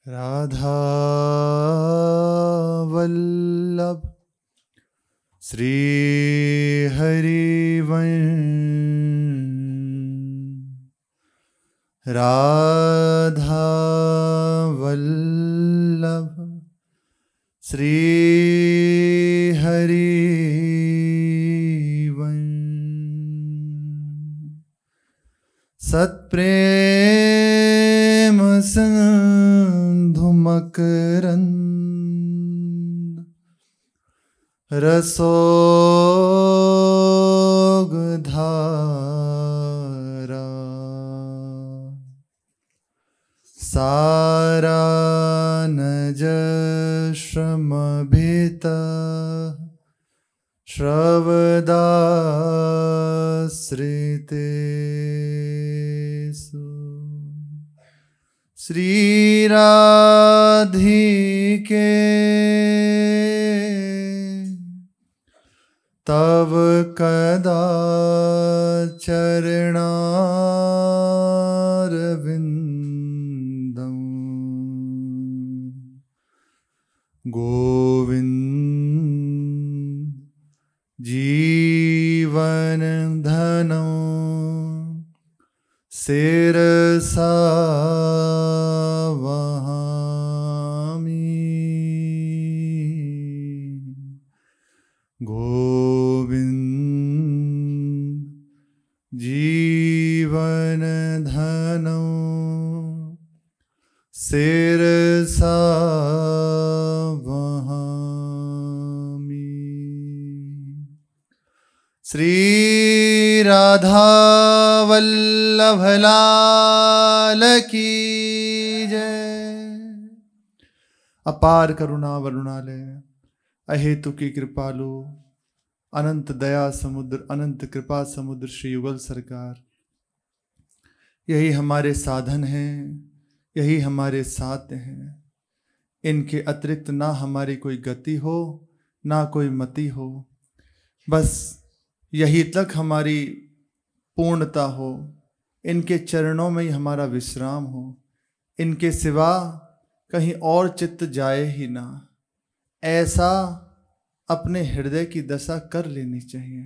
राधा वल्लभ श्री हरिवंश। राधा वल्लभ श्री हरिवंश। सत्प्रेम सिंधु मकरंद रसोगधारा सारानज श्रमभिता श्रवदाश्रितेषु श्री राधिके तव कदा चरणारविंदम गोविंद जीवन धनो शिरसा वहामि। गोविंद जीवन धनो शिरसा वहामि। श्री राधा वल्लभ लाल की जय। अपार करुणा वरुणालय अहेतु की कृपालु अनंत दया समुद्र अनंत कृपा समुद्र श्री युगल सरकार, यही हमारे साधन हैं, यही हमारे साथ हैं। इनके अतिरिक्त ना हमारी कोई गति हो ना कोई मति हो, बस यही तक हमारी पूर्णता हो। इनके चरणों में ही हमारा विश्राम हो, इनके सिवा कहीं और चित्त जाए ही ना। ऐसा अपने हृदय की दशा कर लेनी चाहिए,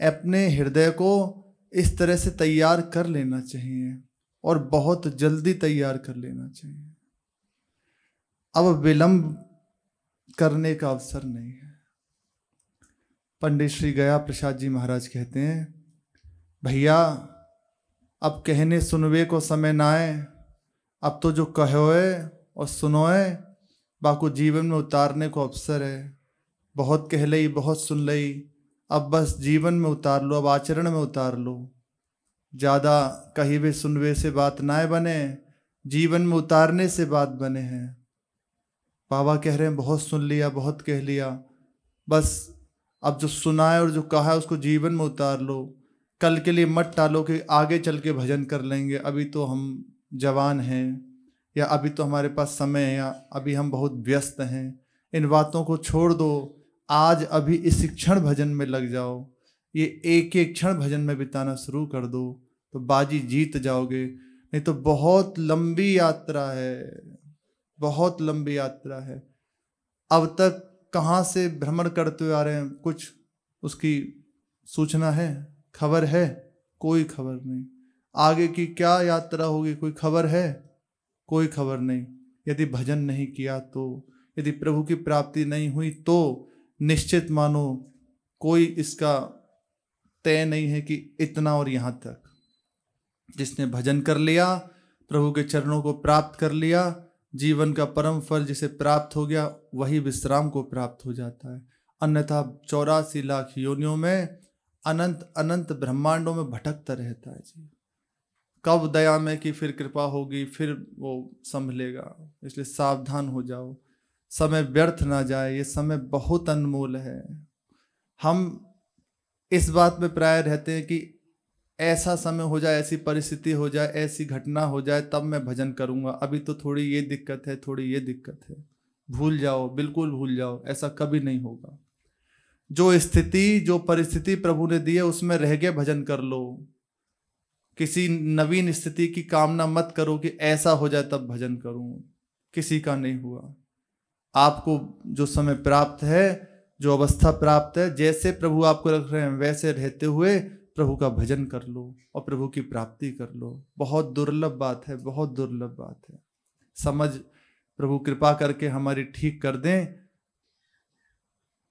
अपने हृदय को इस तरह से तैयार कर लेना चाहिए और बहुत जल्दी तैयार कर लेना चाहिए। अब विलंब करने का अवसर नहीं है। पंडित श्री गया प्रसाद जी महाराज कहते हैं, भैया अब कहने सुनवे को समय ना आए, अब तो जो कहोए और सुनोए बाको जीवन में उतारने को अवसर है। बहुत कह लई बहुत सुन लई, अब बस जीवन में उतार लो, अब आचरण में उतार लो। ज़्यादा कही वे सुनवे से बात ना बने, जीवन में उतारने से बात बने हैं। बाबा कह रहे हैं बहुत सुन लिया बहुत कह लिया, बस अब जो सुना है और जो कहा है उसको जीवन में उतार लो। कल के लिए मत टालो कि आगे चल के भजन कर लेंगे, अभी तो हम जवान हैं, या अभी तो हमारे पास समय है, या अभी हम बहुत व्यस्त हैं। इन बातों को छोड़ दो, आज अभी इस क्षण भजन में लग जाओ। ये एक एक क्षण भजन में बिताना शुरू कर दो तो बाजी जीत जाओगे। नहीं तो बहुत लंबी यात्रा है, बहुत लंबी यात्रा है। अब तक कहाँ से भ्रमण करते हुए आ रहे हैं, कुछ उसकी सूचना है, खबर है? कोई खबर नहीं। आगे की क्या यात्रा होगी, कोई खबर है? कोई खबर नहीं। यदि भजन नहीं किया तो, यदि प्रभु की प्राप्ति नहीं हुई तो निश्चित मानो कोई इसका तय नहीं है कि इतना और यहाँ तक। जिसने भजन कर लिया, प्रभु के चरणों को प्राप्त कर लिया, जीवन का परम फल जिसे प्राप्त हो गया, वही विश्राम को प्राप्त हो जाता है। अन्यथा 84 लाख योनियों में अनंत अनंत ब्रह्मांडों में भटकता रहता है जी। कब दया में कि फिर कृपा होगी, फिर वो संभलेगा। इसलिए सावधान हो जाओ, समय व्यर्थ ना जाए। ये समय बहुत अनमोल है। हम इस बात में प्राय रहते हैं कि ऐसा समय हो जाए, ऐसी परिस्थिति हो जाए, ऐसी घटना हो जाए तब मैं भजन करूंगा। अभी तो थोड़ी ये दिक्कत है, थोड़ी ये दिक्कत है। भूल जाओ, बिल्कुल भूल जाओ, ऐसा कभी नहीं होगा। जो स्थिति जो परिस्थिति प्रभु ने दी है उसमें रह के भजन कर लो। किसी नवीन स्थिति की कामना मत करो कि ऐसा हो जाए तब भजन करूं। किसी का नहीं हुआ। आपको जो समय प्राप्त है, जो अवस्था प्राप्त है, जैसे प्रभु आपको रख रहे हैं वैसे रहते हुए प्रभु का भजन कर लो और प्रभु की प्राप्ति कर लो। बहुत दुर्लभ बात है, बहुत दुर्लभ बात है। समझ प्रभु कृपा करके हमारी ठीक कर दें,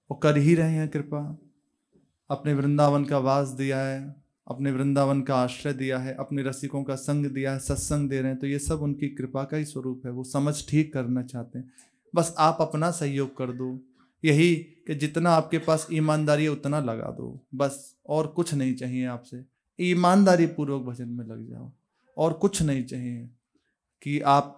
वो कर ही रहे हैं कृपा। अपने वृंदावन का वास दिया है, अपने वृंदावन का आश्रय दिया है, अपने रसिकों का संग दिया है, सत्संग दे रहे हैं, तो ये सब उनकी कृपा का ही स्वरूप है। वो समझ ठीक करना चाहते हैं, बस आप अपना सहयोग कर दो। यही कि जितना आपके पास ईमानदारी है उतना लगा दो, बस। और कुछ नहीं चाहिए आपसे। ईमानदारी पूर्वक भजन में लग जाओ, और कुछ नहीं चाहिए कि आप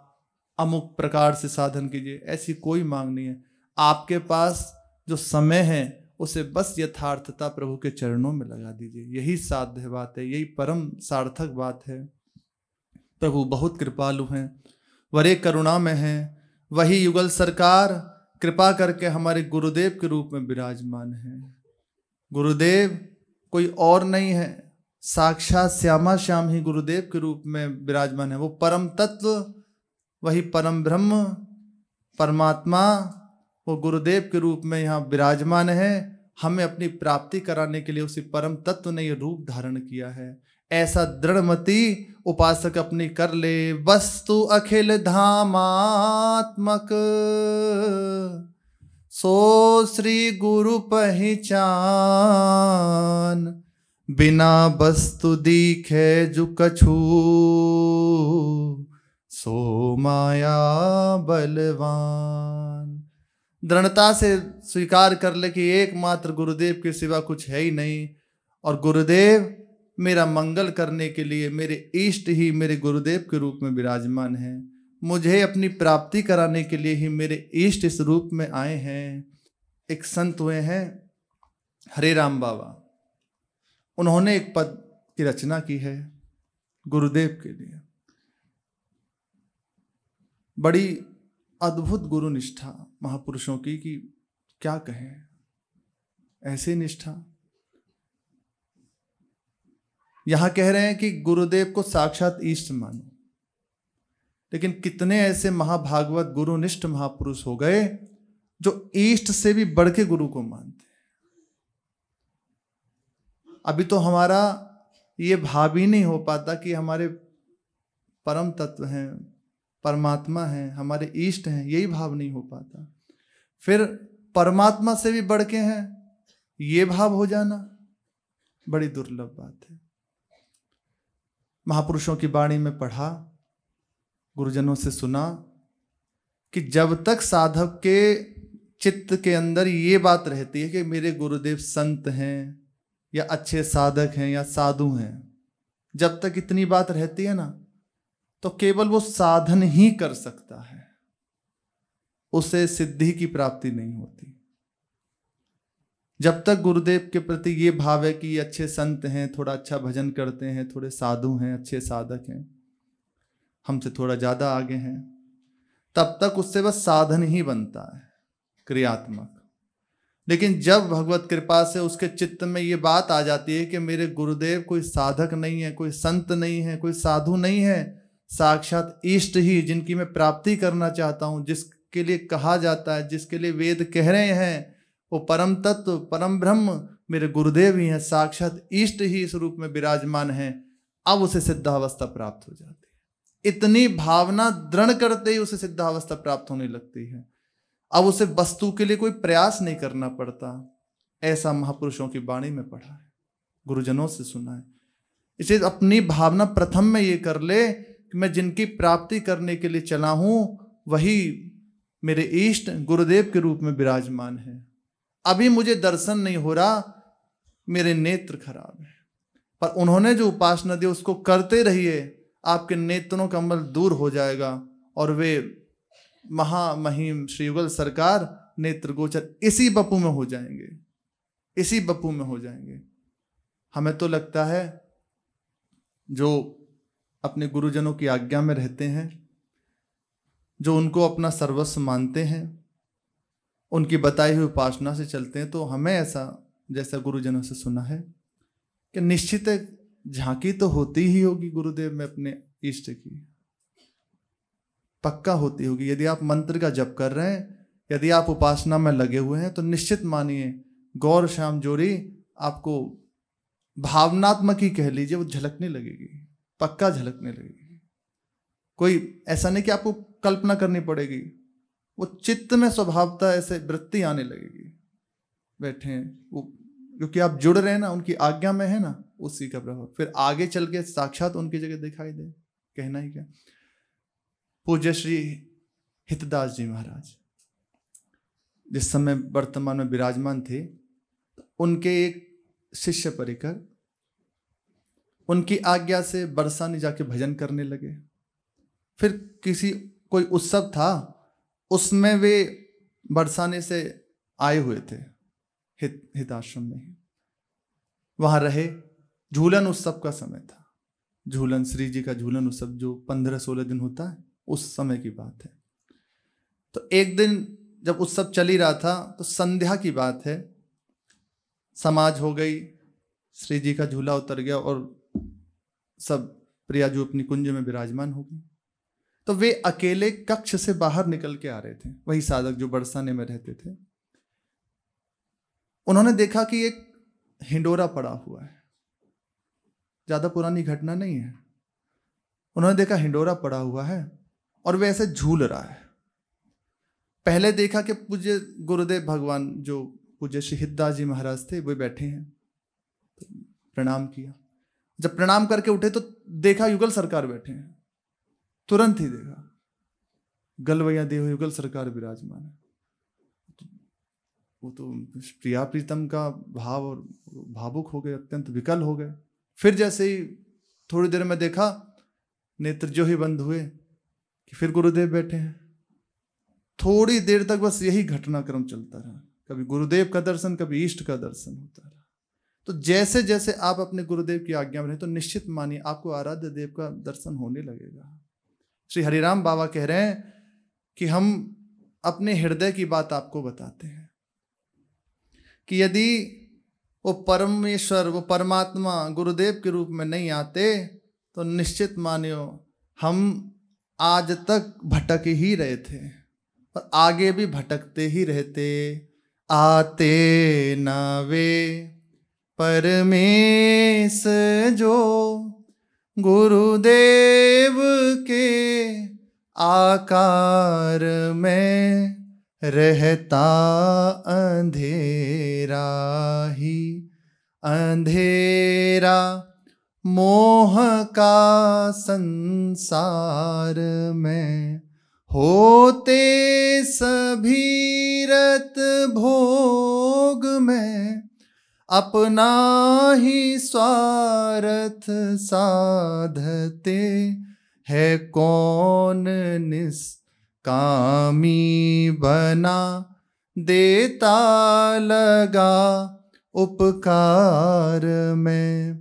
अमुक प्रकार से साधन कीजिए, ऐसी कोई मांग नहीं है। आपके पास जो समय है उसे बस यथार्थता प्रभु के चरणों में लगा दीजिए। यही साध्य बात है, यही परम सार्थक बात है। प्रभु बहुत कृपालु हैं, वरे करुणा में हैं। वही युगल सरकार कृपा करके हमारे गुरुदेव के रूप में विराजमान है। गुरुदेव कोई और नहीं है, साक्षात श्यामा श्याम ही गुरुदेव के रूप में विराजमान है। वो परम तत्व, वही परम ब्रह्म परमात्मा, वो गुरुदेव के रूप में यहाँ विराजमान है। हमें अपनी प्राप्ति कराने के लिए उसी परम तत्व ने ये रूप धारण किया है। ऐसा दृढ़मति उपासक अपनी कर ले। वस्तु अखिल धामात्मक, सो श्री गुरु पहचान। बिना वस्तु दिखे जो कछु, सो माया बलवान। दृढ़ता से स्वीकार कर ले कि एकमात्र गुरुदेव के सिवा कुछ है ही नहीं, और गुरुदेव मेरा मंगल करने के लिए, मेरे इष्ट ही मेरे गुरुदेव के रूप में विराजमान है। मुझे अपनी प्राप्ति कराने के लिए ही मेरे इष्ट इस रूप में आए हैं। एक संत हुए हैं हरे राम बाबा, उन्होंने एक पद की रचना की है गुरुदेव के लिए। बड़ी अद्भुत गुरु निष्ठा महापुरुषों की, कि क्या कहें, ऐसी निष्ठा। यहां कह रहे हैं कि गुरुदेव को साक्षात ईष्ट मानो, लेकिन कितने ऐसे महाभागवत गुरुनिष्ठ महापुरुष हो गए जो ईष्ट से भी बढ़ के गुरु को मानते हैं। अभी तो हमारा ये भाव ही नहीं हो पाता कि हमारे परम तत्व हैं, परमात्मा हैं, हमारे ईष्ट हैं, यही भाव नहीं हो पाता। फिर परमात्मा से भी बढ़ के हैं, ये भाव हो जाना बड़ी दुर्लभ बात है। महापुरुषों की वाणी में पढ़ा, गुरुजनों से सुना कि जब तक साधक के चित्त के अंदर ये बात रहती है कि मेरे गुरुदेव संत हैं या अच्छे साधक हैं या साधु हैं, जब तक इतनी बात रहती है ना, तो केवल वो साधन ही कर सकता है, उसे सिद्धि की प्राप्ति नहीं होती। जब तक गुरुदेव के प्रति ये भाव है कि ये अच्छे संत हैं, थोड़ा अच्छा भजन करते हैं, थोड़े साधु हैं, अच्छे साधक हैं, हमसे थोड़ा ज्यादा आगे हैं, तब तक उससे बस साधन ही बनता है, क्रियात्मक। लेकिन जब भगवत कृपा से उसके चित्त में ये बात आ जाती है कि मेरे गुरुदेव कोई साधक नहीं है, कोई संत नहीं है, कोई साधु नहीं है, साक्षात इष्ट ही, जिनकी मैं प्राप्ति करना चाहता हूं, जिसके लिए कहा जाता है, जिसके लिए वेद कह रहे हैं, वो परम तत्व परम ब्रह्म मेरे गुरुदेव ही हैं, साक्षात इष्ट ही इस रूप में विराजमान हैं। अब उसे सिद्धावस्था प्राप्त हो जाती है। इतनी भावना दृढ़ करते ही उसे सिद्धावस्था प्राप्त होने लगती है। अब उसे वस्तु के लिए कोई प्रयास नहीं करना पड़ता। ऐसा महापुरुषों की वाणी में पढ़ा है, गुरुजनों से सुना है। इसे अपनी भावना प्रथम में ये कर ले कि मैं जिनकी प्राप्ति करने के लिए चला हूं वही मेरे इष्ट गुरुदेव के रूप में विराजमान है। अभी मुझे दर्शन नहीं हो रहा, मेरे नेत्र खराब है, पर उन्होंने जो उपासना दी उसको करते रहिए, आपके नेत्रों का अमल दूर हो जाएगा और वे महामहिम श्री युगल सरकार नेत्र गोचर इसी बपू में हो जाएंगे, इसी बपू में हो जाएंगे। हमें तो लगता है जो अपने गुरुजनों की आज्ञा में रहते हैं, जो उनको अपना सर्वस्व मानते हैं, उनकी बताई हुई उपासना से चलते हैं, तो हमें ऐसा जैसा गुरुजनों से सुना है कि निश्चित झांकी तो होती ही होगी गुरुदेव में अपने इष्ट की। पक्का होती होगी। यदि आप मंत्र का जप कर रहे हैं, यदि आप उपासना में लगे हुए हैं, तो निश्चित मानिए गौर श्याम जोड़ी आपको भावनात्मक ही कह लीजिए, वो झलकने लगेगी, पक्का झलकने लगेगी। कोई ऐसा नहीं कि आपको कल्पना करनी पड़ेगी, वो चित्त में स्वभावतः ऐसे वृत्ति आने लगेगी। बैठे हैं वो, क्योंकि आप जुड़ रहे हैं ना, उनकी आज्ञा में है ना, उसी का प्रभाव फिर आगे चल के साक्षात उनकी जगह दिखाई दे। कहना ही क्या। पूज्य श्री हितदास जी महाराज जिस समय वर्तमान में विराजमान थे, उनके एक शिष्य परिकर उनकी आज्ञा से बरसाने जाके भजन करने लगे। फिर कोई उत्सव था, उसमें वे बरसाने से आए हुए थे, हित आश्रम में ही वहां रहे। झूलन उत्सव का समय था, झूलन श्री जी का झूलन उत्सव जो 15-16 दिन होता है, उस समय की बात है। तो एक दिन जब उत्सव चल ही रहा था, तो संध्या की बात है, समाज हो गई, श्री जी का झूला उतर गया और सब प्रिया जो अपनी कुंज में विराजमान हो गई। तो वे अकेले कक्ष से बाहर निकल के आ रहे थे, वही साधक जो बरसाने में रहते थे। उन्होंने देखा कि एक हिंडोरा पड़ा हुआ है, ज्यादा पुरानी घटना नहीं है। उन्होंने देखा हिंडोरा पड़ा हुआ है और वे ऐसे झूल रहा है। पहले देखा कि पूज्य गुरुदेव भगवान जो पूज्य श्री हितदास जी महाराज थे, वे बैठे हैं, तो प्रणाम किया। जब प्रणाम करके उठे तो देखा युगल सरकार बैठे हैं। तुरंत ही देखा गलवैया देव युगल सरकार विराजमान है। वो तो प्रिया प्रीतम का भाव और भावुक हो गए, अत्यंत विकल हो गए। फिर जैसे ही थोड़ी देर में देखा, नेत्र जो ही बंद हुए कि फिर गुरुदेव बैठे हैं। थोड़ी देर तक बस यही घटनाक्रम चलता रहा, कभी गुरुदेव का दर्शन, कभी इष्ट का दर्शन होता रहा। तो जैसे जैसे आप अपने गुरुदेव की आज्ञा में रहे, तो निश्चित मानिए आपको आराध्य देव का दर्शन होने लगेगा। श्री हरिराम बाबा कह रहे हैं कि हम अपने हृदय की बात आपको बताते हैं कि यदि वो परमेश्वर, वो परमात्मा गुरुदेव के रूप में नहीं आते, तो निश्चित मानियो हम आज तक भटक ही रहे थे और आगे भी भटकते ही रहते। आते ना वे परमेश जो गुरुदेव के आकार में रहता अंधेरा ही अंधेरा, मोह का संसार में होते सभी रत भोग में, अपना ही स्वार्थ साधते है कौन निष्कामी बना देता लगा उपकार में।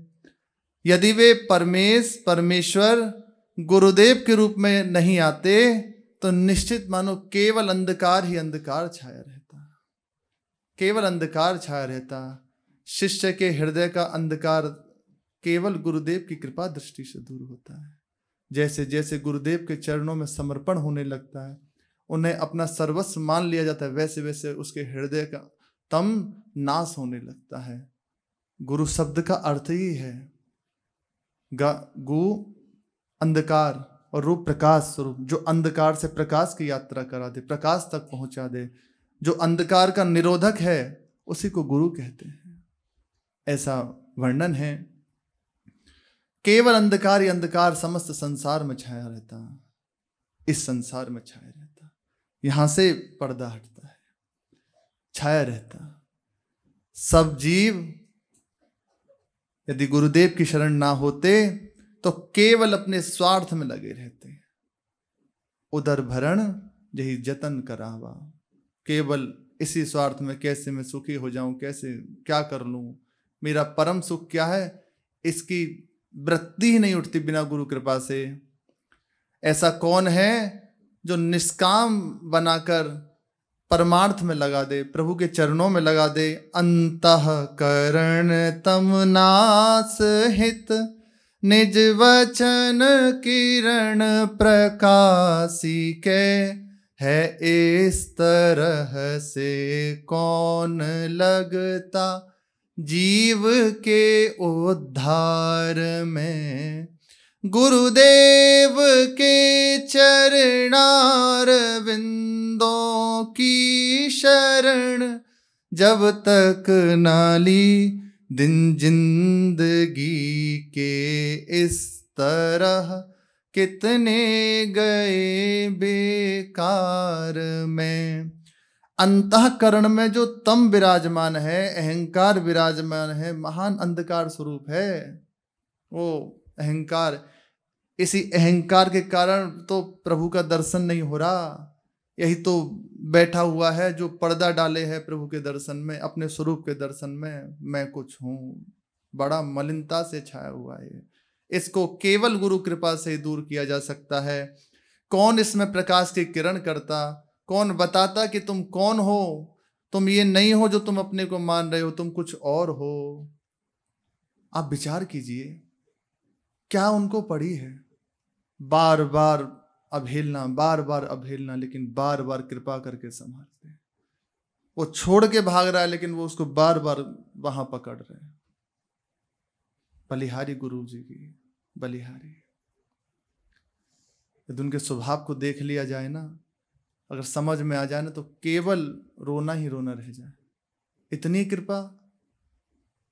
यदि वे परमेश्वर गुरुदेव के रूप में नहीं आते, तो निश्चित मानो केवल अंधकार ही अंधकार छाया रहता, केवल अंधकार छाया रहता। शिष्य के हृदय का अंधकार केवल गुरुदेव की कृपा दृष्टि से दूर होता है। जैसे जैसे गुरुदेव के चरणों में समर्पण होने लगता है, उन्हें अपना सर्वस्व मान लिया जाता है, वैसे वैसे उसके हृदय का तम नाश होने लगता है। गुरु शब्द का अर्थ ही है गु अंधकार और रूप प्रकाश स्वरूप, जो अंधकार से प्रकाश की यात्रा करा दे, प्रकाश तक पहुंचा दे। जो अंधकार का निरोधक है उसी को गुरु कहते हैं, ऐसा वर्णन है। केवल अंधकार ही अंधकार समस्त संसार में छाया रहता, इस संसार में छाया रहता, यहां से पर्दा हटता है, छाया रहता। सब जीव यदि गुरुदेव की शरण ना होते तो केवल अपने स्वार्थ में लगे रहते। उदर भरण यही जतन करावा, केवल इसी स्वार्थ में कैसे मैं सुखी हो जाऊं, कैसे क्या कर लूं, मेरा परम सुख क्या है, इसकी वृत्ति ही नहीं उठती बिना गुरु कृपा से। ऐसा कौन है जो निष्काम बनाकर परमार्थ में लगा दे, प्रभु के चरणों में लगा दे। अंतःकरण तम नास हित निज वचन किरण प्रकाशी के, है इस तरह से कौन लगता जीव के उद्धार में। गुरुदेव के चरणार विंदों की शरण, जब तक नाली दिन जिंदगी के इस तरह कितने गए बेकार में। अंतःकरण में जो तम विराजमान है, अहंकार विराजमान है, महान अंधकार स्वरूप है वो अहंकार। इसी अहंकार के कारण तो प्रभु का दर्शन नहीं हो रहा। यही तो बैठा हुआ है जो पर्दा डाले है प्रभु के दर्शन में, अपने स्वरूप के दर्शन में। मैं कुछ हूँ, बड़ा मलिनता से छाया हुआ है। इसको केवल गुरु कृपा से दूर किया जा सकता है। कौन इसमें प्रकाश की किरण करता, कौन बताता कि तुम कौन हो। तुम ये नहीं हो जो तुम अपने को मान रहे हो, तुम कुछ और हो। आप विचार कीजिए, क्या उनको पड़ी है? बार बार अवहेलना, बार बार अवहेलना, लेकिन बार बार कृपा करके संभालते हैं। वो छोड़ के भाग रहा है लेकिन वो उसको बार बार वहां पकड़ रहे हैं। बलिहारी गुरु जी की बलिहारी। यदि उनके स्वभाव को देख लिया जाए ना, अगर समझ में आ जाए ना, तो केवल रोना ही रोना रह जाए। इतनी कृपा।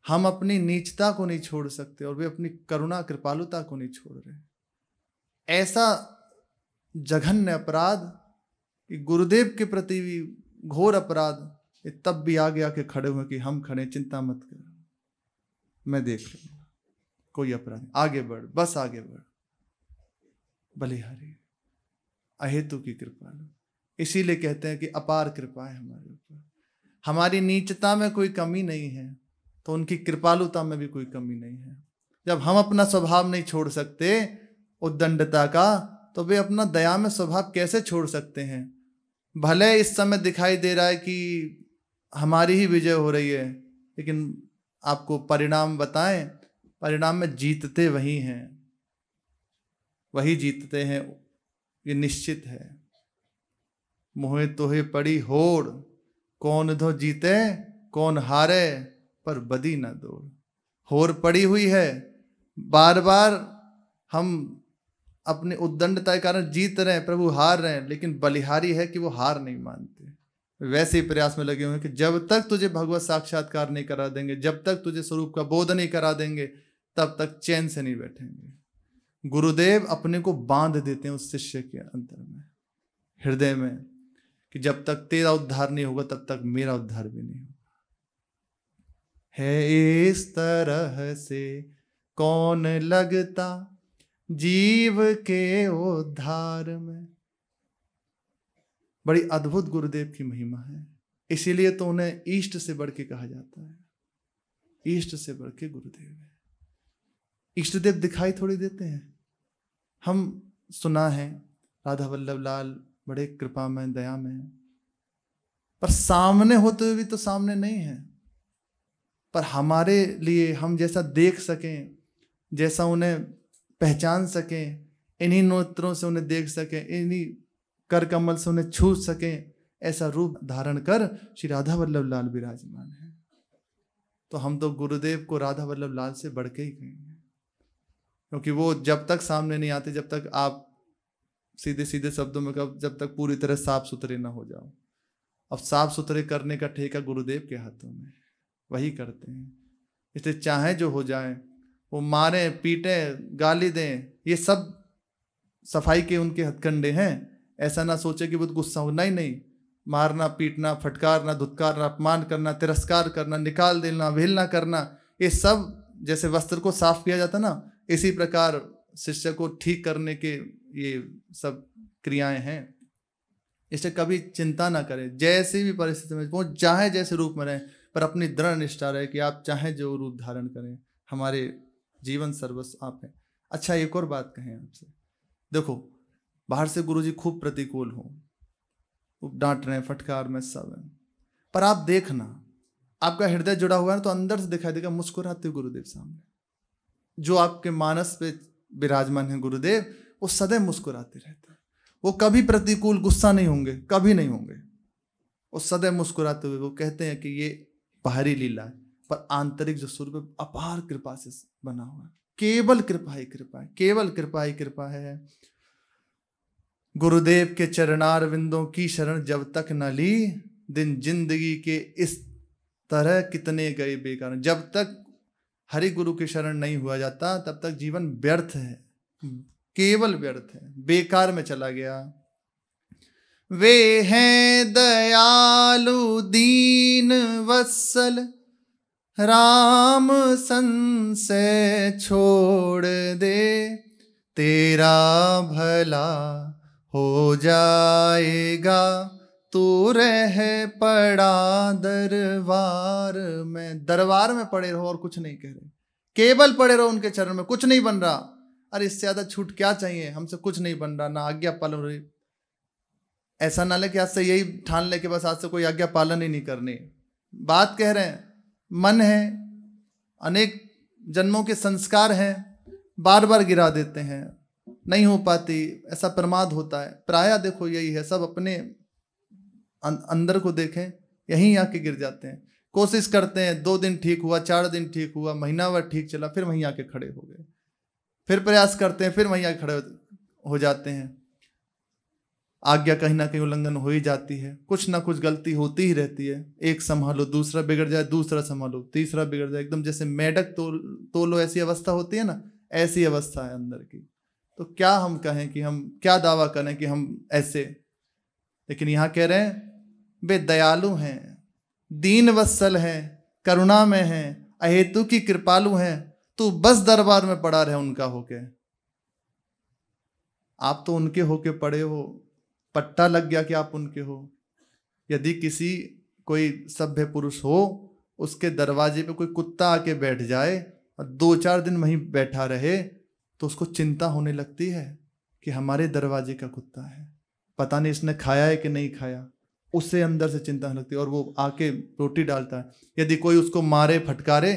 हम अपनी नीचता को नहीं छोड़ सकते और वे अपनी करुणा कृपालुता को नहीं छोड़ रहे। ऐसा जघन्य अपराध कि गुरुदेव के प्रति भी घोर अपराध, ये तब भी आगे आके खड़े हुए कि हम खड़े, चिंता मत कर, मैं देख लूंगा, कोई अपराध नहीं, आगे बढ़, बस आगे बढ़। बलिहारी अहेतु की कृपा। इसीलिए कहते हैं कि अपार कृपा है हमारे ऊपर। हमारी नीचता में कोई कमी नहीं है तो उनकी कृपालुता में भी कोई कमी नहीं है। जब हम अपना स्वभाव नहीं छोड़ सकते उद्दंडता का, तो वे अपना दया में स्वभाव कैसे छोड़ सकते हैं? भले इस समय दिखाई दे रहा है कि हमारी ही विजय हो रही है, लेकिन आपको परिणाम बताएं, परिणाम में जीतते वही हैं, वही जीतते हैं, ये निश्चित है। मोहे तोहे पड़ी होड़, कौन धो जीते कौन हारे, पर बदी ना दौड़। होड़ पड़ी हुई है, बार बार हम अपने उद्दंडता के कारण जीत रहे हैं, प्रभु हार रहे हैं, लेकिन बलिहारी है कि वो हार नहीं मानते। वैसे ही प्रयास में लगे हुए हैं कि जब तक तुझे भगवत साक्षात्कार नहीं करा देंगे, जब तक तुझे स्वरूप का बोध नहीं करा देंगे, तब तक चैन से नहीं बैठेंगे। गुरुदेव अपने को बांध देते हैं उस शिष्य के अंतर में, हृदय में, कि जब तक तेरा उद्धार नहीं होगा तब तक मेरा उद्धार भी नहीं होगा। है इस तरह से कौन लगता जीव के उद्धार में। बड़ी अद्भुत गुरुदेव की महिमा है। इसीलिए तो उन्हें इष्ट से बढ़ के कहा जाता है। इष्ट से बढ़ के गुरुदेव है। इष्ट देव दिखाई थोड़ी देते हैं। हम सुना है राधा वल्लभ लाल बड़े कृपा में, दया में, पर सामने होते हुए भी तो सामने नहीं है। पर हमारे लिए हम जैसा देख सकें, जैसा उन्हें पहचान सकें, इन्हीं नेत्रों से उन्हें देख सकें, इन्हीं कर कमल से उन्हें छू सकें, ऐसा रूप धारण कर श्री राधा वल्लभ लाल विराजमान है। तो हम तो गुरुदेव को राधा वल्लभ लाल से बढ़ के ही कहेंगे, क्योंकि वो जब तक सामने नहीं आते, जब तक आप सीधे सीधे शब्दों में कहो, जब तक पूरी तरह साफ सुथरे ना हो जाओ। अब साफ सुथरे करने का ठेका गुरुदेव के हाथों में, वही करते हैं। इसलिए चाहे जो हो जाए, वो मारे पीटे गाली दें, ये सब सफाई के उनके हथकंडे हैं। ऐसा ना सोचे कि बहुत गुस्सा हो, नहीं नहीं, मारना पीटना, फटकारना, धुतकारना, अपमान करना, तिरस्कार करना, निकाल देना, अवहेलना करना, ये सब जैसे वस्त्र को साफ किया जाता ना, इसी प्रकार शिष्य को ठीक करने के ये सब क्रियाएं हैं। इससे कभी चिंता ना करें, जैसी भी परिस्थिति में वो चाहे जैसे रूप में रहे, पर अपनी दृढ़ निष्ठा रहे कि आप चाहे जो रूप धारण करें, हमारे जीवन सर्वस्व आप हैं। अच्छा, एक और बात कहें आपसे। देखो, बाहर से गुरुजी खूब प्रतिकूल हो, डांट रहे हैं, फटकार में सब है, पर आप देखना, आपका हृदय जुड़ा हुआ है तो अंदर से दिखाई देगा मुस्कुराते गुरुदेव सामने। जो आपके मानस पे विराजमान है गुरुदेव, वो सदैव मुस्कुराते रहते हैं। वो कभी प्रतिकूल गुस्सा नहीं होंगे, कभी नहीं होंगे। वो सदैव मुस्कुराते हुए वो कहते हैं कि ये बाहरी लीला है, पर आंतरिक जो स्वरूप अपार कृपा से बना हुआ है। केवल कृपा ही कृपा है, केवल कृपा ही कृपा है। गुरुदेव के चरणार विंदों की शरण जब तक न ली, दिन जिंदगी के इस तरह कितने गए बेकार। जब तक हरि गुरु की शरण नहीं हुआ जाता तब तक जीवन व्यर्थ है, केवल व्यर्थ है, बेकार में चला गया। वे हैं दयालु दीन वत्सल, राम संशय छोड़ दे, तेरा भला हो जाएगा, तू रह पड़ा दरबार में। दरबार में पड़े रहो और कुछ नहीं कह रहे, केवल पड़े रहो उनके चरण में। कुछ नहीं बन रहा, अरे इससे ज्यादा छूट क्या चाहिए, हमसे कुछ नहीं बन रहा, ना आज्ञा पालन हो रही। ऐसा ना ले कि आज से यही ठान ले कि बस आज से कोई आज्ञा पालन ही नहीं करनी। बात कह रहे हैं, मन है, अनेक जन्मों के संस्कार हैं, बार बार गिरा देते हैं, नहीं हो पाती, ऐसा प्रमाद होता है। प्रायः देखो यही है, सब अपने अंदर को देखें, यहीं आके गिर जाते हैं। कोशिश करते हैं, 2 दिन ठीक हुआ, 4 दिन ठीक हुआ, महीना भर ठीक चला, फिर वहीं आके खड़े हो गए। फिर प्रयास करते हैं, फिर वहीं आके खड़े हो जाते हैं। आज्ञा कहीं ना कहीं उल्लंघन हो ही जाती है, कुछ ना कुछ गलती होती ही रहती है। एक संभालो, दूसरा बिगड़ जाए, दूसरा संभालो, तीसरा बिगड़ जाए, एकदम जैसे मेढक तोलो ऐसी अवस्था होती है ना, ऐसी अवस्था है अंदर की। तो क्या हम कहें कि हम क्या दावा करें कि हम ऐसे, लेकिन यहाँ कह रहे हैं वे दयालु हैं, दीन वत्सल हैं, करुणा में हैं, अहेतु की कृपालु हैं, तू बस दरबार में पड़ा रहे उनका होके। आप तो उनके होके पड़े हो, पट्टा लग गया कि आप उनके हो। यदि किसी कोई सभ्य पुरुष हो, उसके दरवाजे पे कोई कुत्ता आके बैठ जाए और 2-4 दिन वहीं बैठा रहे, तो उसको चिंता होने लगती है कि हमारे दरवाजे का कुत्ता है, पता नहीं इसने खाया है कि नहीं खाया। उससे अंदर से चिंता होने लगती है और वो आके रोटी डालता है। यदि कोई उसको मारे फटकारे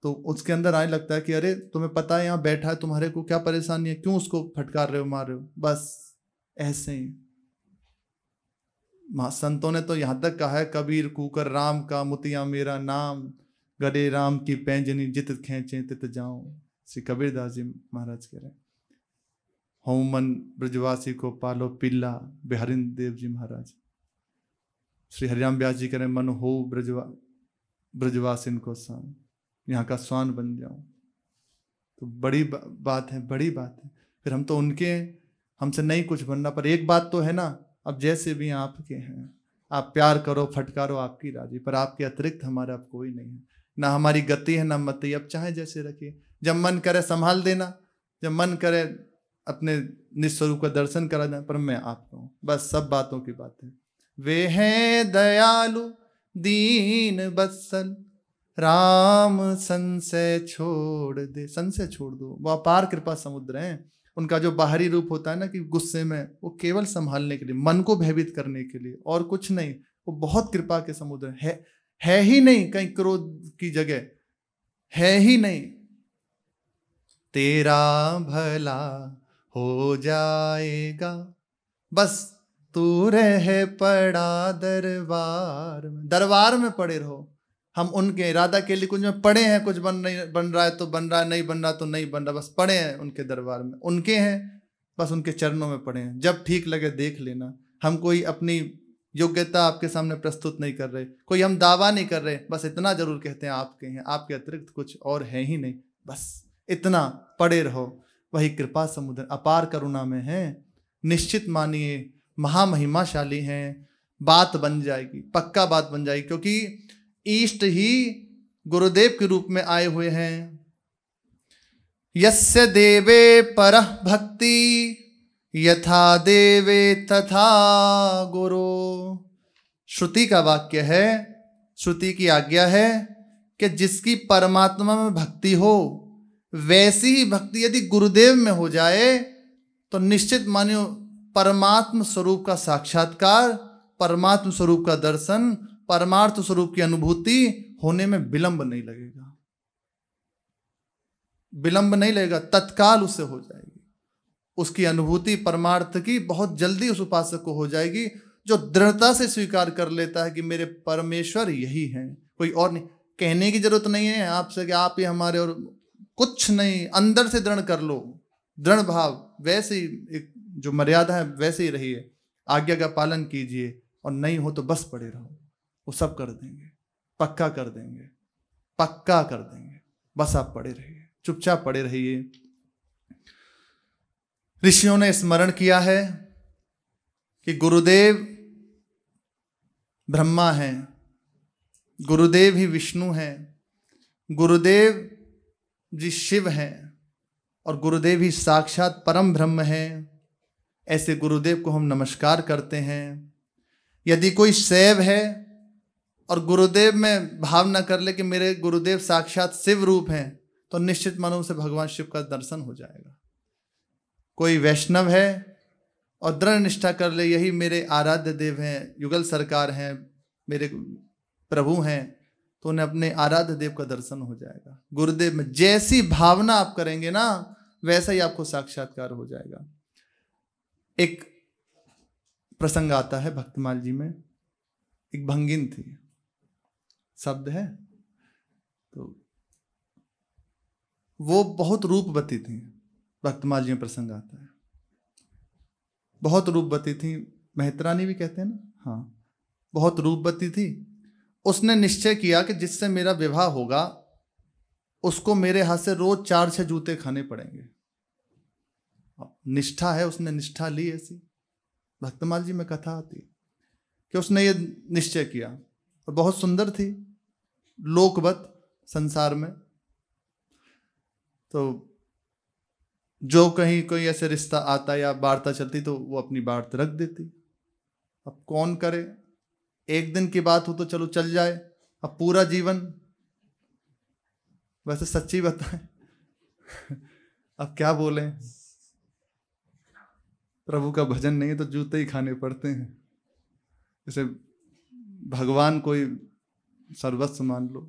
तो उसके अंदर आने लगता है कि अरे तुम्हें पता है यहाँ बैठा है, तुम्हारे को क्या परेशानी है, क्यों उसको फटकार रहे हो, मार रहे हो। बस ऐसे ही संतों ने तो यहाँ तक कहा है, कबीर कूकर राम का मोतिया मेरा नाम, गले राम की पैंजनी जित खेचे तित जाऊं। श्री कबीरदास जी महाराज कह रहे, हो मन ब्रजवासी को पालो पिल्ला, बिहारिंद्र देव जी महाराज। श्री हरिराम व्यास जी कह रहे, मन हो ब्रजवासिन को स्वान, यहाँ का स्वान बन जाऊं। तो बड़ी बात है, बड़ी बात है। फिर हम तो उनके, हमसे नहीं कुछ बनना, पर एक बात तो है ना, अब जैसे भी आपके हैं, आप प्यार करो फटकारो आपकी राजी, पर आपके अतिरिक्त हमारा अब कोई नहीं है, ना हमारी गति है ना मति। अब चाहे जैसे रखिए, जब मन करे संभाल देना, जब मन करे अपने निस्वरूप का दर्शन करा देना, पर मैं आपका हूँ। बस सब बातों की बात है। वे हैं दयालु दीन वत्सल, राम संशय छोड़ दे। संशय छोड़ दो, वो अपार कृपा समुद्र हैं। उनका जो बाहरी रूप होता है ना कि गुस्से में, वो केवल संभालने के लिए, मन को भयभीत करने के लिए, और कुछ नहीं। वो बहुत कृपा के समुद्र है ही नहीं कहीं क्रोध की जगह, है ही नहीं। तेरा भला हो जाएगा, बस तू रह पड़ा दरबार में। दरबार में पड़े रहो। हम उनके राधा केली कुंज में पड़े हैं, कुछ बन रहा है तो बन रहा है, नहीं बन रहा तो नहीं बन रहा, बस पड़े हैं उनके दरबार में, उनके हैं, बस उनके चरणों में पड़े हैं। जब ठीक लगे देख लेना। हम कोई अपनी योग्यता आपके सामने प्रस्तुत नहीं कर रहे, कोई हम दावा नहीं कर रहे, बस इतना जरूर कहते हैं आपके हैं, आपके अतिरिक्त कुछ और है ही नहीं। बस इतना पड़े रहो, वही कृपा समुद्र अपार करुणा में है। निश्चित मानिए महामहिमाशाली हैं, बात बन जाएगी, पक्का बात बन जाएगी, क्योंकि ईष्ट ही गुरुदेव के रूप में आए हुए हैं। यस्य देवे परः भक्ति, यथा देवे तथा गुरु। श्रुति का वाक्य है, श्रुति की आज्ञा है कि जिसकी परमात्मा में भक्ति हो, वैसी ही भक्ति यदि गुरुदेव में हो जाए तो निश्चित मानियो परमात्म स्वरूप का साक्षात्कार, परमात्म स्वरूप का दर्शन, परमार्थ स्वरूप की अनुभूति होने में विलंब नहीं लगेगा। विलंब नहीं लगेगा, तत्काल उससे हो जाएगी। उसकी अनुभूति परमार्थ की बहुत जल्दी उस उपासक को हो जाएगी, जो दृढ़ता से स्वीकार कर लेता है कि मेरे परमेश्वर यही हैं, कोई और नहीं। कहने की जरूरत नहीं है आपसे कि आप ही हमारे, और कुछ नहीं, अंदर से दृढ़ कर लो, दृढ़ भाव। वैसे ही एक जो मर्यादा है वैसे ही रहिए, आज्ञा का पालन कीजिए, और नहीं हो तो बस पड़े रहो, वो सब कर देंगे, पक्का कर देंगे, पक्का कर देंगे। बस आप पड़े रहिए, चुपचाप पड़े रहिए। ऋषियों ने स्मरण किया है कि गुरुदेव ब्रह्मा हैं, गुरुदेव ही विष्णु हैं, गुरुदेव जी शिव हैं, और गुरुदेव ही साक्षात परम ब्रह्म हैं। ऐसे गुरुदेव को हम नमस्कार करते हैं। यदि कोई शैव है और गुरुदेव में भाव न कर ले कि मेरे गुरुदेव साक्षात शिव रूप हैं, तो निश्चित मानो से भगवान शिव का दर्शन हो जाएगा। कोई वैष्णव है और दृढ़ निष्ठा कर ले यही मेरे आराध्य देव हैं, युगल सरकार हैं, मेरे प्रभु हैं, तो उन्हें अपने आराध्य देव का दर्शन हो जाएगा। गुरुदेव में जैसी भावना आप करेंगे ना, वैसा ही आपको साक्षात्कार हो जाएगा। एक प्रसंग आता है भक्तमाल जी में, एक भंगिन थी, शब्द है, तो वो बहुत रूपवती थी। भक्तमाल जी में प्रसंग आता है, बहुत रूपवती थी, मेहतरानी भी कहते हैं ना, हाँ, बहुत रूपवती थी। उसने निश्चय किया कि जिससे मेरा विवाह होगा उसको मेरे हाथ से रोज 4-6 जूते खाने पड़ेंगे। निष्ठा है, उसने निष्ठा ली ऐसी। भक्तमाल जी में कथा आती कि उसने ये निश्चय किया, और बहुत सुंदर थी, लोकवत संसार में। तो जो कहीं कोई ऐसे रिश्ता आता या वार्ता चलती तो वो अपनी बात रख देती। अब कौन करे, एक दिन की बात हो तो चलो चल जाए, अब पूरा जीवन, वैसे सच्ची बताएं अब क्या बोलें, प्रभु का भजन नहीं है तो जूते ही खाने पड़ते हैं। जैसे भगवान कोई सर्वस्व मान लो,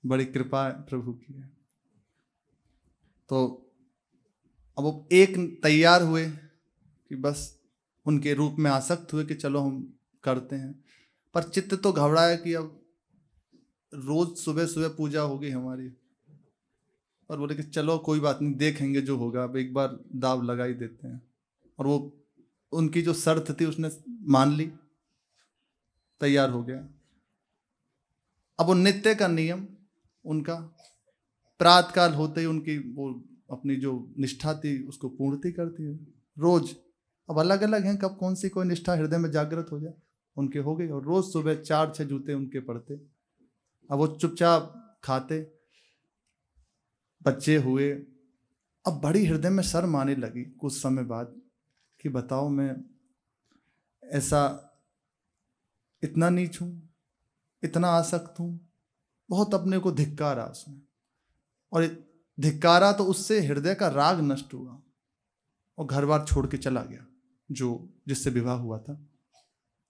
बड़ी कृपा प्रभु की है। तो अब वो एक तैयार हुए कि बस उनके रूप में आसक्त हुए कि चलो हम करते हैं, पर चित्त तो घबराया कि अब रोज सुबह सुबह पूजा होगी हमारी, और बोले कि चलो कोई बात नहीं, देखेंगे जो होगा, अब एक बार दाव लगा ही देते हैं। और वो उनकी जो शर्त थी उसने मान ली, तैयार हो गया। अब वो नित्य का नियम उनका, प्रातःकाल होते ही उनकी वो अपनी जो निष्ठा थी उसको पूर्ति करती है रोज। अब अलग अलग हैं कब कौन सी कोई निष्ठा हृदय में जागृत हो जाए, उनके हो गई, और रोज सुबह 4-6 जूते उनके पड़ते। अब वो चुपचाप खाते, बच्चे हुए। अब बड़ी हृदय में शर्म आने लगी कुछ समय बाद कि बताओ मैं ऐसा इतना नीच हूँ, इतना आसक्त हूँ। बहुत अपने को धिक्कारा उसने, और धिक्कारा तो उससे हृदय का राग नष्ट हुआ, और घर बार छोड़ के चला गया जो जिससे विवाह हुआ था,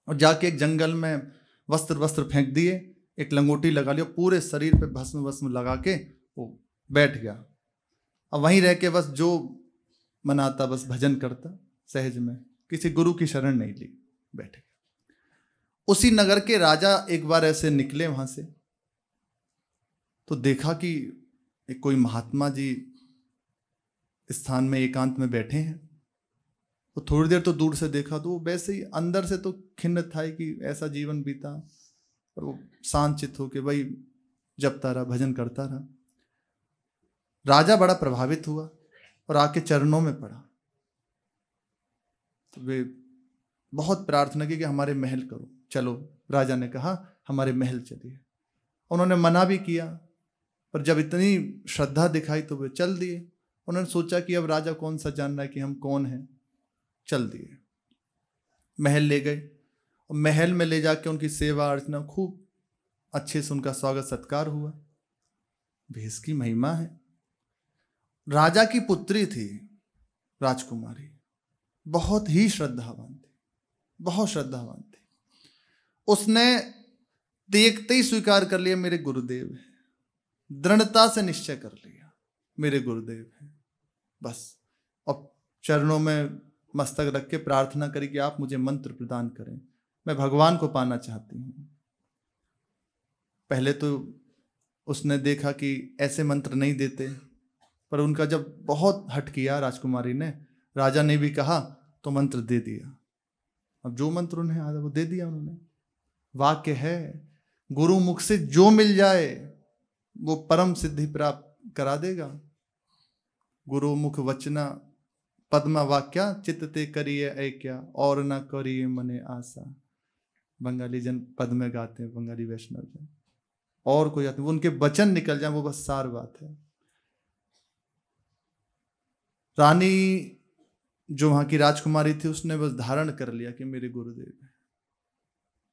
और जाके एक जंगल में वस्त्र फेंक दिए, एक लंगोटी लगा लिया, पूरे शरीर पे भस्म लगा के वो बैठ गया। अब वहीं रह के बस जो मनाता, बस भजन करता सहज में, किसी गुरु की शरण नहीं ली, बैठ गया। उसी नगर के राजा एक बार ऐसे निकले वहां से, तो देखा कि एक कोई महात्मा जी स्थान में एकांत में बैठे हैं। तो थोड़ी देर तो दूर से देखा तो वैसे ही अंदर से तो खिन्न था कि ऐसा जीवन बीता, और वो शांत चित्त हो के वही जपता रहा, भजन करता रहा। राजा बड़ा प्रभावित हुआ और आके चरणों में पड़ा। तो वे बहुत प्रार्थना की कि हमारे महल करो, चलो। राजा ने कहा हमारे महल चलिए। उन्होंने मना भी किया, पर जब इतनी श्रद्धा दिखाई तो वे चल दिए। उन्होंने सोचा कि अब राजा कौन सा जान रहा है कि हम कौन हैं, चल दिए। महल ले गए, और महल में ले जाके उनकी सेवा अर्चना खूब अच्छे से उनका स्वागत सत्कार हुआ। भेष की महिमा है। राजा की पुत्री थी राजकुमारी, बहुत ही श्रद्धावान थी, बहुत श्रद्धावान थी। उसने देखते ही स्वीकार कर लिया मेरे गुरुदेव हैं, दृढ़ता से निश्चय कर लिया मेरे गुरुदेव हैं, बस। और चरणों में मस्तक रख के प्रार्थना करी कि आप मुझे मंत्र प्रदान करें, मैं भगवान को पाना चाहती हूँ। पहले तो उसने देखा कि ऐसे मंत्र नहीं देते, पर उनका जब बहुत हट किया राजकुमारी ने, राजा ने भी कहा तो मंत्र दे दिया। अब जो मंत्र उन्हें आता वो दे दिया उन्होंने। वाक्य है, गुरु मुख से जो मिल जाए वो परम सिद्धि प्राप्त करा देगा। गुरु मुख वचना पद्मा वाक्या चित्तते करिए ऐक्या और न करिए मने आशा। बंगाली जन पद में गाते हैं, बंगाली वैष्णव जन, और कोई आते, वो उनके वचन निकल जाए वो बस सार बात है। रानी जो वहां की राजकुमारी थी उसने बस धारण कर लिया कि मेरे गुरुदेव है,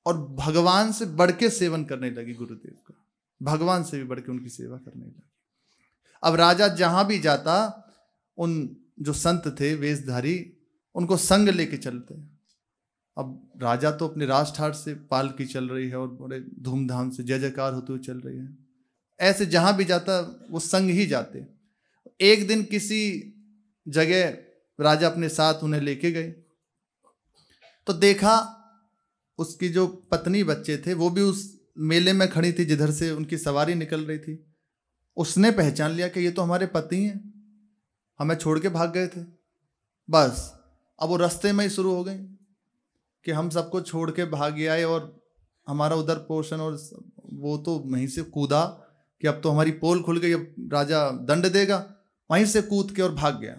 और भगवान से बढ़ के सेवन करने लगी गुरुदेव का, भगवान से भी बढ़ के उनकी सेवा करने लगी। अब राजा जहां भी जाता उन जो संत थे वेशधारी उनको संग लेके चलते। अब राजा तो अपने राजठाट से पालकी चल रही है और बड़े धूमधाम से जय जयकार होते हुए चल रही है, ऐसे जहां भी जाता वो संग ही जाते। एक दिन किसी जगह राजा अपने साथ उन्हें लेके गए तो देखा उसकी जो पत्नी बच्चे थे वो भी उस मेले में खड़ी थी जिधर से उनकी सवारी निकल रही थी। उसने पहचान लिया कि ये तो हमारे पति हैं, हमें छोड़ के भाग गए थे। बस अब वो रास्ते में ही शुरू हो गई कि हम सबको छोड़ के भाग आए और हमारा उधर पोर्शन, और वो तो वहीं से कूदा कि अब तो हमारी पोल खुल गई, अब राजा दंड देगा। वहीं से कूद के और भाग गया।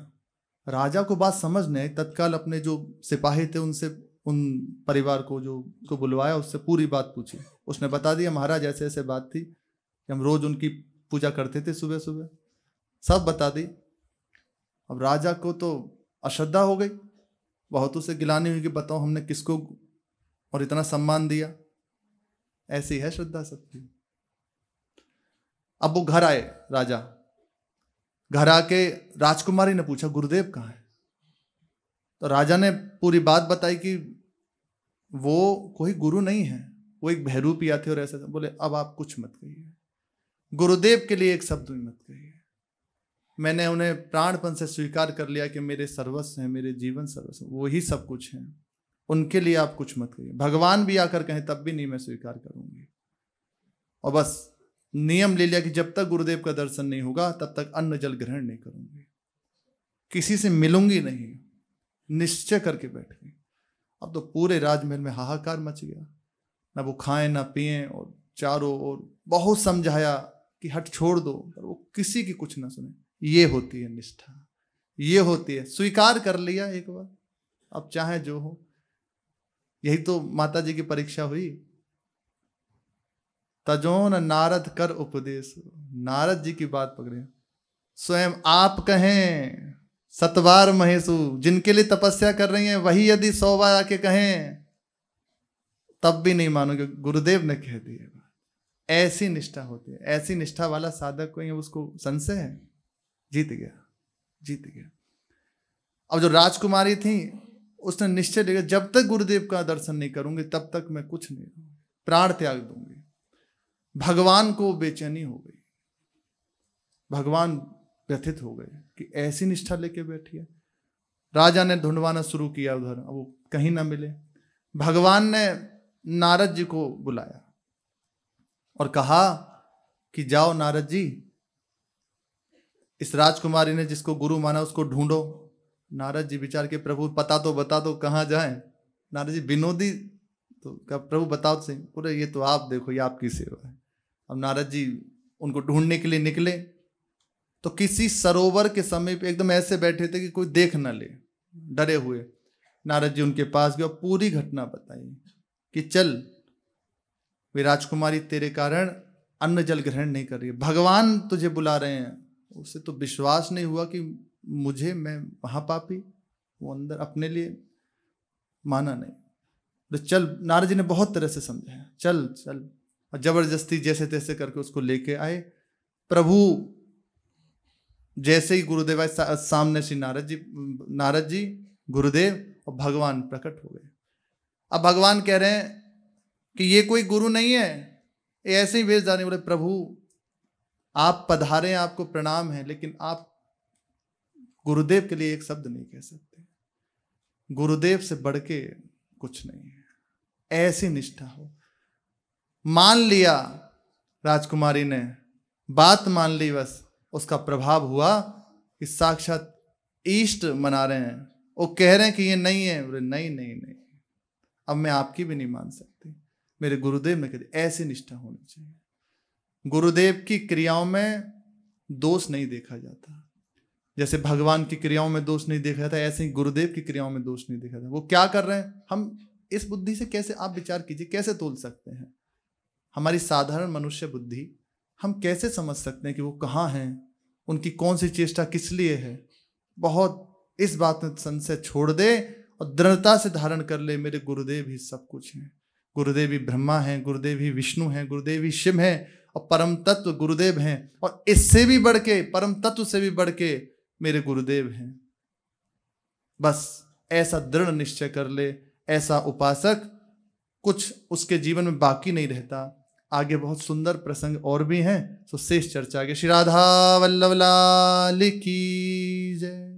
राजा को बात समझ नहीं, तत्काल अपने जो सिपाही थे उनसे, उन परिवार को जो को बुलवाया, उससे पूरी बात पूछी। उसने बता दिया महाराज ऐसे ऐसे बात थी कि हम रोज उनकी पूजा करते थे सुबह सुबह, सब बता दी। अब राजा को तो अश्रद्धा हो गई, बहुत उसे गिलानी हुई कि बताओ हमने किसको और इतना सम्मान दिया। ऐसी है श्रद्धा सबकी। अब वो घर आए, राजा घर आके राजकुमारी ने पूछा गुरुदेव कहाँ है? तो राजा ने पूरी बात बताई कि वो कोई गुरु नहीं है, वो एक बहरूपिया थे और ऐसा। बोले अब आप कुछ मत कहिए, गुरुदेव के लिए एक शब्द भी मत कहिए। मैंने उन्हें प्राणपन से स्वीकार कर लिया कि मेरे सर्वस्व हैं, मेरे जीवन सर्वस्व, वो ही सब कुछ हैं। उनके लिए आप कुछ मत कहिए। भगवान भी आकर कहें तब भी नहीं मैं स्वीकार करूंगी। और बस नियम ले लिया कि जब तक गुरुदेव का दर्शन नहीं होगा तब तक अन्न जल ग्रहण नहीं करूंगी, किसी से मिलूंगी नहीं, निश्चय करके बैठ गई। अब तो पूरे राजमहल में हाहाकार मच गया, ना वो खाएं ना पिए, और चारों ओर बहुत समझाया कि हट छोड़ दो, पर वो किसी की कुछ ना सुने। ये होती है निष्ठा, ये होती है। स्वीकार कर लिया एक बार, अब चाहे जो हो। यही तो माता जी की परीक्षा हुई। तजोन नारद कर उपदेश, नारद जी की बात पकड़े, स्वयं आप कहें सतवार महेशु, जिनके लिए तपस्या कर रही हैं वही यदि 100 बार आके कहें तब भी नहीं मानोगे, गुरुदेव ने कह दिया। ऐसी निष्ठा होती है। ऐसी निष्ठा वाला साधक कोई है उसको संशय है? जीत गया, जीत गया। अब जो राजकुमारी थी उसने निश्चय लिया जब तक गुरुदेव का दर्शन नहीं करूंगी तब तक मैं कुछ नहीं, प्राण त्याग दूंगी। भगवान को बेचैनी हो गई, भगवान व्यथित हो गए कि ऐसी निष्ठा लेके बैठी है। राजा ने ढूंढवाना शुरू किया उधर, अब वो कहीं ना मिले। भगवान ने नारद जी को बुलाया और कहा कि जाओ नारद जी, इस राजकुमारी ने जिसको गुरु माना उसको ढूंढो। नारद जी विचार के प्रभु पता तो बता दो कहाँ जाएं। नारद जी विनोदी तो कहा प्रभु बताओ तो सही। बोले ये तो आप देखो, ये आपकी सेवा है। अब नारद जी उनको ढूंढने के लिए निकले तो किसी सरोवर के समीप एकदम ऐसे बैठे थे कि कोई देख ना ले, डरे हुए। नारद जी उनके पास गए और पूरी घटना बताई कि चल वे राजकुमारी तेरे कारण अन्न जल ग्रहण नहीं कर रही है, भगवान तुझे बुला रहे हैं। उसे तो विश्वास नहीं हुआ कि मुझे, मैं महापापी, वो अंदर अपने लिए माना नहीं। तो चल, नारद जी ने बहुत तरह से समझाया, चल चल, और जबरदस्ती जैसे तैसे करके उसको लेके आए। प्रभु जैसे ही गुरुदेव सामने से नारद जी गुरुदेव और भगवान प्रकट हो गए। अब भगवान कह रहे हैं कि ये कोई गुरु नहीं है, ये ऐसे ही वेशधारी। बोले प्रभु आप पधारे, आपको प्रणाम है, लेकिन आप गुरुदेव के लिए एक शब्द नहीं कह सकते। गुरुदेव से बढ़ के कुछ नहीं है। ऐसी निष्ठा हो। मान लिया राजकुमारी ने, बात मान ली, बस उसका प्रभाव हुआ कि साक्षात इष्ट मना रहे हैं। वो कह रहे हैं कि ये नहीं है, बोले नहीं नहीं नहीं, अब मैं आपकी भी नहीं मान सकती, मेरे गुरुदेव में कहते। ऐसी निष्ठा होनी चाहिए। गुरुदेव की क्रियाओं में दोष नहीं देखा जाता। जैसे भगवान की क्रियाओं में दोष नहीं देखा जाता, ऐसे ही गुरुदेव की क्रियाओं में दोष नहीं देखा जाता। वो क्या कर रहे हैं, हम इस बुद्धि से कैसे, आप विचार कीजिए, कैसे तोल सकते हैं? हमारी साधारण मनुष्य बुद्धि, हम कैसे समझ सकते हैं कि वो कहाँ हैं, उनकी कौन सी चेष्टा किस लिए है? बहुत इस बात में संशय छोड़ दे और दृढ़ता से धारण कर ले, मेरे गुरुदेव ही सब कुछ हैं। गुरुदेव ही ब्रह्मा हैं, गुरुदेव ही विष्णु हैं, गुरुदेव ही शिव हैं, और परम तत्व गुरुदेव हैं। और इससे भी बढ़ के, परम तत्व से भी बढ़ के मेरे गुरुदेव हैं। बस ऐसा दृढ़ निश्चय कर ले, ऐसा उपासक, कुछ उसके जीवन में बाकी नहीं रहता। आगे बहुत सुंदर प्रसंग और भी हैं, तो शेष चर्चा के। श्री राधा वल्लभ लाल की जय।